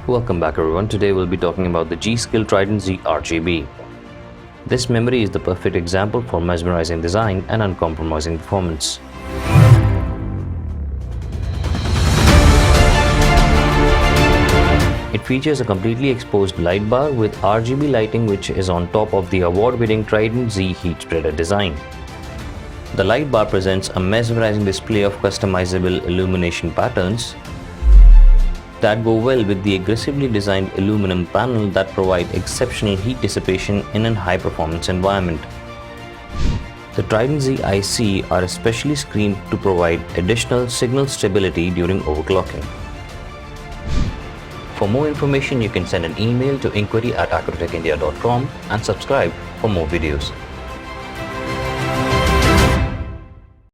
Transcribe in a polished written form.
Welcome back everyone. Today we'll be talking about the G.Skill Trident Z RGB. This memory is the perfect example for mesmerizing design and uncompromising performance. It features a completely exposed light bar with RGB lighting, which is on top of the award-winning Trident Z heat spreader design. The light bar presents a mesmerizing display of customizable illumination patterns that go well with the aggressively designed aluminum panel that provide exceptional heat dissipation in a high-performance environment. The Trident Z IC are especially screened to provide additional signal stability during overclocking. For more information, you can send an email to inquiry@acrotecindia.com and subscribe for more videos.